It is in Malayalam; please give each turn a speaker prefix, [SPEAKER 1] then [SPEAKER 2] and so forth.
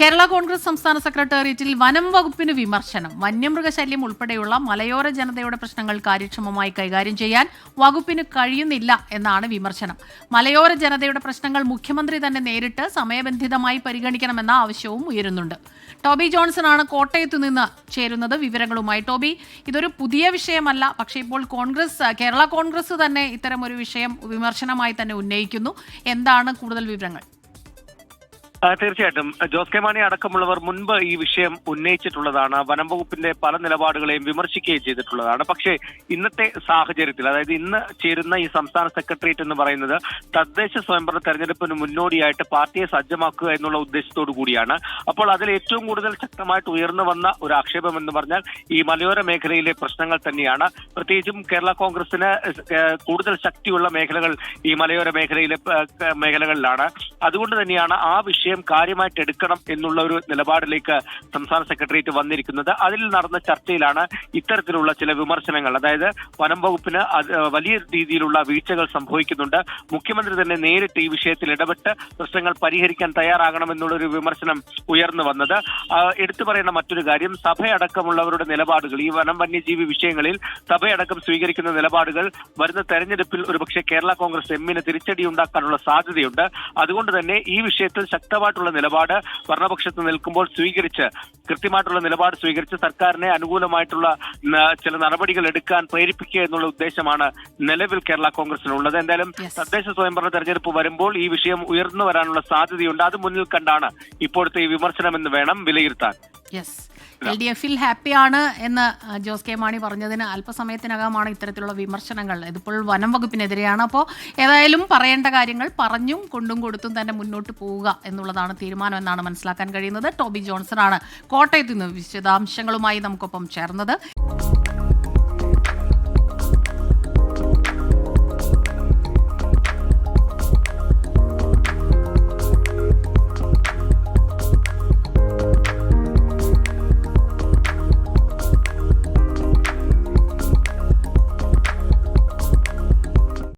[SPEAKER 1] കേരള കോൺഗ്രസ് സംസ്ഥാന സെക്രട്ടേറിയറ്റിൽ വനം വകുപ്പിന് വിമർശനം. വന്യമൃഗശല്യം ഉൾപ്പെടെയുള്ള മലയോര ജനതയുടെ പ്രശ്നങ്ങൾ കാര്യക്ഷമമായി കൈകാര്യം ചെയ്യാൻ വകുപ്പിന് കഴിയുന്നില്ല എന്നാണ് വിമർശനം. മലയോര ജനതയുടെ പ്രശ്നങ്ങൾ മുഖ്യമന്ത്രി തന്നെ നേരിട്ട് സമയബന്ധിതമായി പരിഗണിക്കണമെന്ന ആവശ്യവും ഉയരുന്നുണ്ട്. ടോബി ജോൺസണാണ് കോട്ടയത്തു നിന്ന് ചേരുന്നത് വിവരങ്ങളുമായി. ടോബി, ഇതൊരു പുതിയ വിഷയമല്ല, പക്ഷേ ഇപ്പോൾ കേരള കോൺഗ്രസ് തന്നെ ഇത്തരമൊരു വിഷയം വിമർശനമായി തന്നെ ഉന്നയിക്കുന്നു. എന്താണ് കൂടുതൽ വിവരങ്ങൾ?
[SPEAKER 2] തീർച്ചയായിട്ടും ജോസ് കെ മാണി അടക്കമുള്ളവർ മുൻപ് ഈ വിഷയം ഉന്നയിച്ചിട്ടുള്ളതാണ്. വനം വകുപ്പിന്റെ പല നിലപാടുകളെയും വിമർശിക്കുകയും ചെയ്തിട്ടുള്ളതാണ്. പക്ഷേ ഇന്നത്തെ സാഹചര്യത്തിൽ, അതായത് ഇന്ന് ചേരുന്ന ഈ സംസ്ഥാന സെക്രട്ടേറിയറ്റ് എന്ന് പറയുന്നത് തദ്ദേശ സ്വയംഭരണ തെരഞ്ഞെടുപ്പിന് മുന്നോടിയായിട്ട് പാർട്ടിയെ സജ്ജമാക്കുക എന്നുള്ള ഉദ്ദേശത്തോടു കൂടിയാണ്. അപ്പോൾ അതിൽ ഏറ്റവും കൂടുതൽ ശക്തമായിട്ട് ഉയർന്നു വന്ന ഒരു ആക്ഷേപം എന്ന് പറഞ്ഞാൽ ഈ മലയോര മേഖലയിലെ പ്രശ്നങ്ങൾ തന്നെയാണ്. പ്രത്യേകിച്ചും കേരള കോൺഗ്രസിന് കൂടുതൽ ശക്തിയുള്ള മേഖലകൾ ഈ മലയോര മേഖലകളിലാണ്. അതുകൊണ്ട് തന്നെയാണ് ആ വിഷയം കാര്യമായിട്ട് എടുക്കണം എന്നുള്ള ഒരു നിലപാടിലേക്ക് സംസ്ഥാന സെക്രട്ടേറിയറ്റ് വന്നിരിക്കുന്നത്. അതിൽ നടന്ന ചർച്ചയിലാണ് ഇത്തരത്തിലുള്ള ചില വിമർശനങ്ങൾ, അതായത് വനം വകുപ്പിന് വലിയ രീതിയിലുള്ള വീഴ്ചകൾ സംഭവിക്കുന്നുണ്ട്, മുഖ്യമന്ത്രി തന്നെ നേരിട്ട് ഈ വിഷയത്തിൽ ഇടപെട്ട് പ്രശ്നങ്ങൾ പരിഹരിക്കാൻ തയ്യാറാകണമെന്നുള്ളൊരു വിമർശനം ഉയർന്നു വന്നത്. എടുത്തു പറയേണ്ട മറ്റൊരു കാര്യം, സഭയടക്കമുള്ളവരുടെ നിലപാടുകൾ ഈ വനം വന്യജീവി വിഷയങ്ങളിൽ സഭയടക്കം സ്വീകരിക്കുന്ന നിലപാടുകൾ വരുന്ന തെരഞ്ഞെടുപ്പിൽ ഒരുപക്ഷെ കേരള കോൺഗ്രസ് എമ്മിന് തിരിച്ചടി ഉണ്ടാക്കാനുള്ള സാധ്യതയുണ്ട്. അതുകൊണ്ട് തന്നെ ഈ വിഷയത്തിൽ ശക്തമായിട്ടുള്ള നിലപാട് ഭരണപക്ഷത്ത് നിൽക്കുമ്പോൾ കൃത്യമായിട്ടുള്ള നിലപാട് സ്വീകരിച്ച് സർക്കാരിനെ അനുകൂലമായിട്ടുള്ള ചില നടപടികൾ എടുക്കാൻ പ്രേരിപ്പിക്കുക എന്നുള്ള ഉദ്ദേശമാണ് നിലവിൽ കേരള കോൺഗ്രസിനുള്ളത്. എന്തായാലും തദ്ദേശ സ്വയംഭരണ തെരഞ്ഞെടുപ്പ് വരുമ്പോൾ ഈ വിഷയം ഉയർന്നു വരാനുള്ള സാധ്യതയുണ്ട്. അത് മുന്നിൽ കണ്ടാണ് ഇപ്പോഴത്തെ ഈ വിമർശനം എന്ന് വേണം വിലയിരുത്താൻ.
[SPEAKER 1] LDF-ൽ ഹാപ്പിയാണ് എന്ന് ജോസ് കെ മാണി പറഞ്ഞതിന് അല്പസമയത്തിനകമാണ് ഇത്തരത്തിലുള്ള വിമർശനങ്ങൾ. ഇതിപ്പോൾ വനം വകുപ്പിനെതിരെയാണ്. അപ്പോൾ ഏതായാലും പറയേണ്ട കാര്യങ്ങൾ പറഞ്ഞും കൊണ്ടും കൊടുത്തും തന്നെ മുന്നോട്ട് പോവുക എന്നുള്ളതാണ് തീരുമാനം എന്നാണ് മനസ്സിലാക്കാൻ കഴിയുന്നത്. ടോബി ജോൺസണാണ് കോട്ടയത്ത് നിന്ന് വിശദാംശങ്ങളുമായി നമുക്കൊപ്പം ചേർന്നത്.